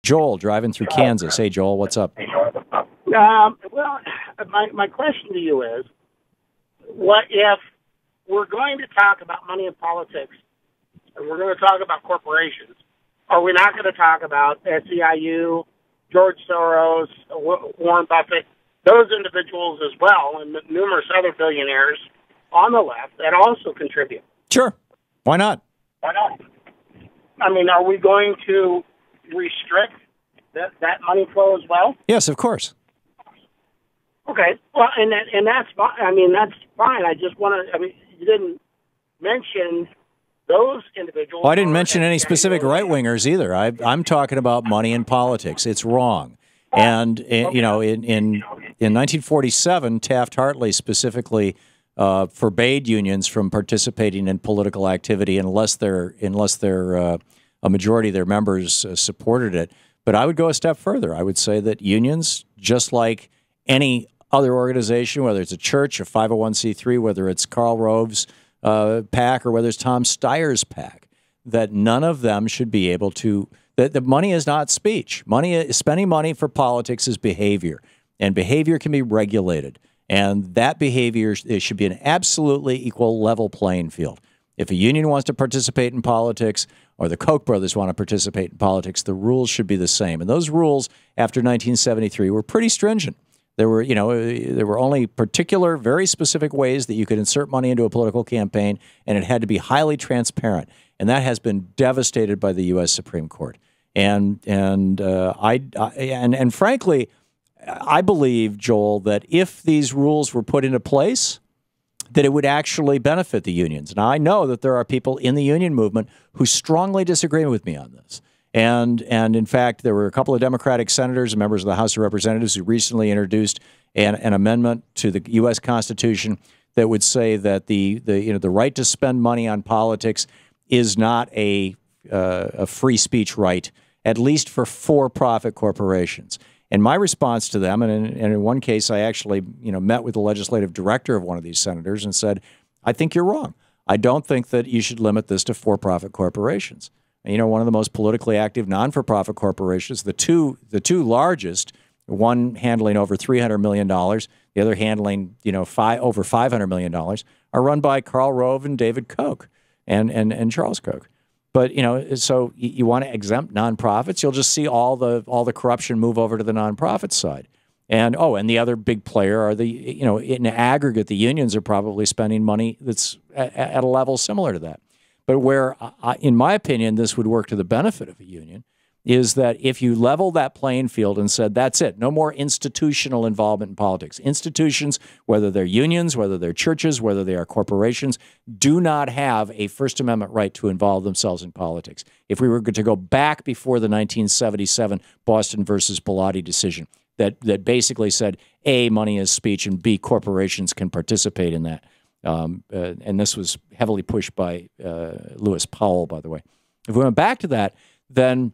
Joel, driving through Kansas. Hey, Joel, what's up? Well, my question to you is, what if we're going to talk about money in politics, and we're going to talk about corporations? Are we not going to talk about SEIU, George Soros, Warren Buffett, those individuals as well, and numerous other billionaires on the left that also contribute? Sure. Why not? Why not? I mean, are we going to restrict that money flow as well? Yes, of course. Okay. Well, and that's fine. I mean, that's fine. I just want to. I mean, you didn't mention those individuals. Well, I didn't mention any specific right-wingers either. I'm talking about money in politics. It's wrong. And, you know, in 1947, Taft-Hartley specifically forbade unions from participating in political activity unless a majority of their members supported it. But I would go a step further. I would say that unions, just like any other organization, whether it's a church, a 501c3, whether it's Karl Rove's PAC or whether it's Tom Steyer's PAC, that none of them should be able to, that the money is not speech. Spending money for politics is behavior, and behavior can be regulated. And that behavior, it should be an absolutely equal level playing field. If a union wants to participate in politics or the Koch brothers want to participate in politics, the rules should be the same. And those rules after 1973 were pretty stringent. There were only particular, very specific ways that you could insert money into a political campaign, and it had to be highly transparent. And that has been devastated by the U.S. Supreme Court. And frankly, I believe, Joel, that if these rules were put into place, that it would actually benefit the unions. Now, I know that there are people in the union movement who strongly disagree with me on this. And in fact, there were a couple of Democratic senators and members of the House of Representatives who recently introduced an amendment to the U.S. Constitution that would say that the right to spend money on politics is not a free speech right, at least for-profit corporations. And my response to them, and in one case, I actually met with the legislative director of one of these senators and said, I think you're wrong. I don't think that you should limit this to for-profit corporations. And, one of the most politically active non-for-profit corporations, the two largest, one handling over $300 million, the other handling over $500 million, are run by Karl Rove and David Koch and Charles Koch. But so you want to exempt nonprofits, you'll just see all the corruption move over to the nonprofit side. And the other big player are in aggregate, the unions are probably spending money that's at a level similar to that. But where, in my opinion, this would work to the benefit of a union is that if you level that playing field and said, that's it, no more institutional involvement in politics. Institutions, whether they're unions, whether they're churches, whether they are corporations, do not have a First Amendment right to involve themselves in politics. If we were to go back before the 1977 Boston versus Bellotti decision that basically said, A, money is speech, and B, corporations can participate in that. And this was heavily pushed by Lewis Powell, by the way. If we went back to that, then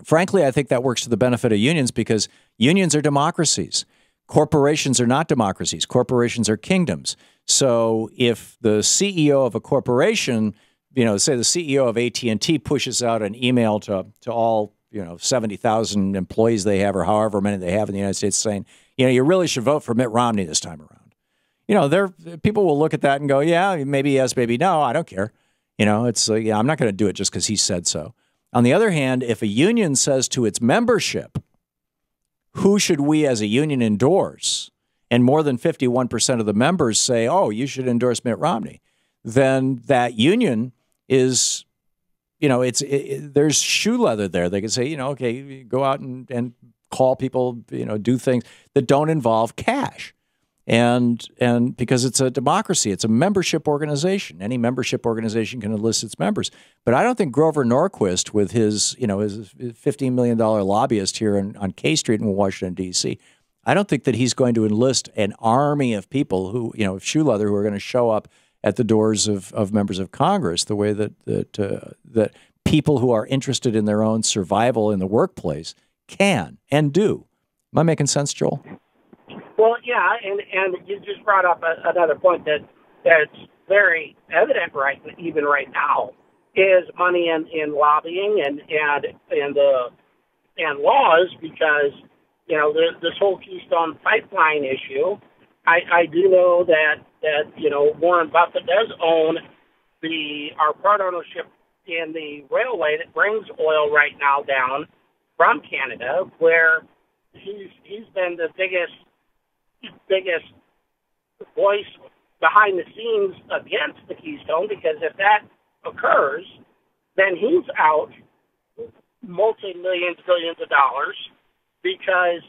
frankly, I think that works to the benefit of unions because unions are democracies. Corporations are not democracies. Corporations are kingdoms. So if the CEO of a corporation, say the CEO of AT&T pushes out an email to all 70,000 employees they have or however many they have in the United States saying, you really should vote for Mitt Romney this time around. People will look at that and go, yeah, maybe yes, maybe no. I don't care. It's like, I'm not going to do it just because he said so. On the other hand, if a union says to its membership, who should we as a union endorse? And more than 51% of the members say, oh, you should endorse Mitt Romney. Then that union is, there's shoe leather there. They can say, okay, go out and call people, do things that don't involve cash. And because it's a democracy, it's a membership organization. Any membership organization can enlist its members. But I don't think Grover Norquist, with his $15 million lobbyist here on K Street in Washington, D.C., I don't think that he's going to enlist an army of people who, shoe leather, who are going to show up at the doors of members of Congress the way that people who are interested in their own survival in the workplace can and do. Am I making sense, Joel? Well, yeah, and you just brought up another point that's very evident even right now is money in lobbying and the and laws because, this whole Keystone Pipeline issue. I do know that Warren Buffett does own our part ownership in the railway that brings oil right now down from Canada, where he's been the biggest voice behind the scenes against the Keystone, because if that occurs, then he's out multi-millions, billions of dollars, because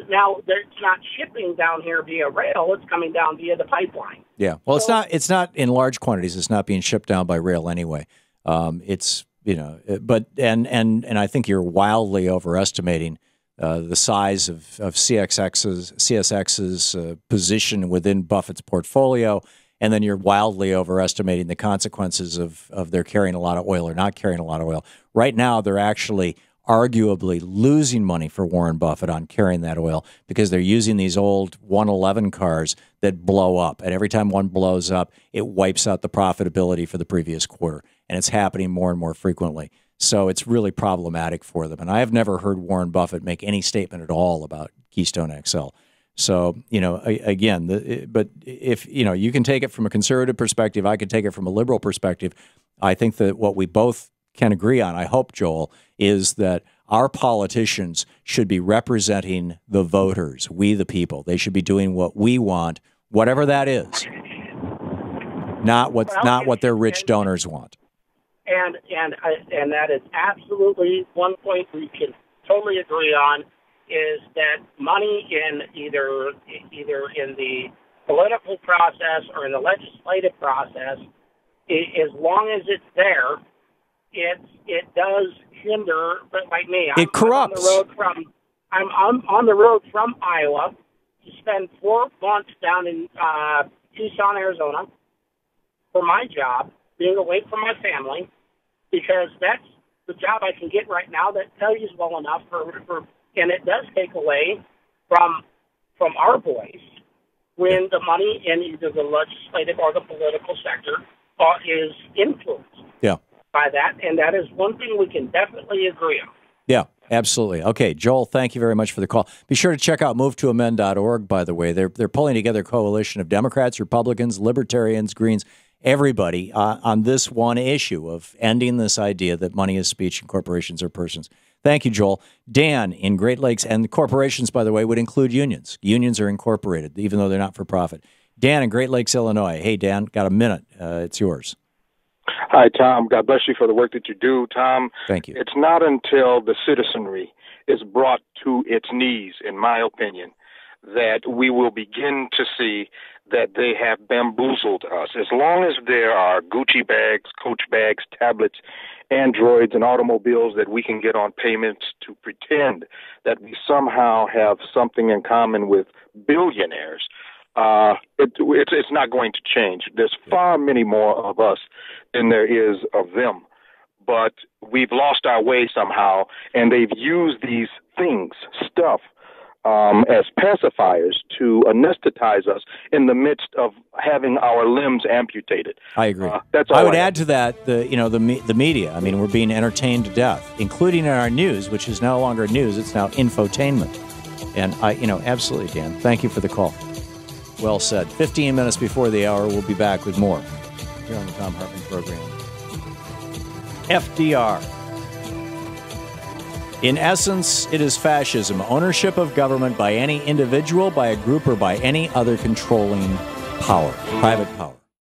now it's not shipping down here via rail; it's coming down via the pipeline. Yeah, well, it's not in large quantities. It's not being shipped down by rail anyway. It's but I think you're wildly overestimating the size of CSX's position within Buffett's portfolio, and then you're wildly overestimating the consequences of their carrying a lot of oil or not carrying a lot of oil. Right now, they're actually arguably losing money for Warren Buffett on carrying that oil because they're using these old 111 cars that blow up. And every time one blows up, it wipes out the profitability for the previous quarter. And it's happening more and more frequently. So it's really problematic for them. And I have never heard Warren Buffett make any statement at all about Keystone XL. So, but if, you can take it from a conservative perspective, I can take it from a liberal perspective. I think that what we both can agree on, I hope, Joel, is that our politicians should be representing the voters, we the people. They should be doing what we want, whatever that is, not what their rich donors want. And that is absolutely one point we can totally agree on, is that money in either in the political process or in the legislative process, as long as it's there, it does hinder. But like me, it corrupts. I'm on the road from Iowa to spend 4 months down in Tucson, Arizona, for my job, being away from my family, because that's the job I can get right now that pays well enough and it does take away from our voice when the money in either the legislative or the political sector is influenced by that, and that is one thing we can definitely agree on. Yeah, absolutely. Okay, Joel, thank you very much for the call. Be sure to check out movetoamend.org, by the way. They're pulling together a coalition of Democrats, Republicans, Libertarians, Greens, everybody on this one issue of ending this idea that money is speech and corporations are persons. Thank you, Joel. Dan in Great Lakes, and corporations, by the way, would include unions. Unions are incorporated, even though they're not for profit. Dan in Great Lakes, Illinois. Hey, Dan, got a minute. It's yours. Hi, Tom. God bless you for the work that you do, Tom. Thank you. It's not until the citizenry is brought to its knees, in my opinion, that we will begin to see that they have bamboozled us. As long as there are Gucci bags, Coach bags, tablets, Androids, and automobiles that we can get on payments to pretend that we somehow have something in common with billionaires, it's not going to change. There's far many more of us than there is of them. But we've lost our way somehow, and they've used these things, stuff, as pacifiers to anesthetize us in the midst of having our limbs amputated. I agree. That's all I would add to that the media. I mean, we're being entertained to death, including in our news, which is no longer news; it's now infotainment. And absolutely, Dan. Thank you for the call. Well said. 15 minutes before the hour, we'll be back with more here on the Thom Hartmann Program. FDR. In essence, it is fascism, ownership of government by any individual, by a group, or by any other controlling power, private power.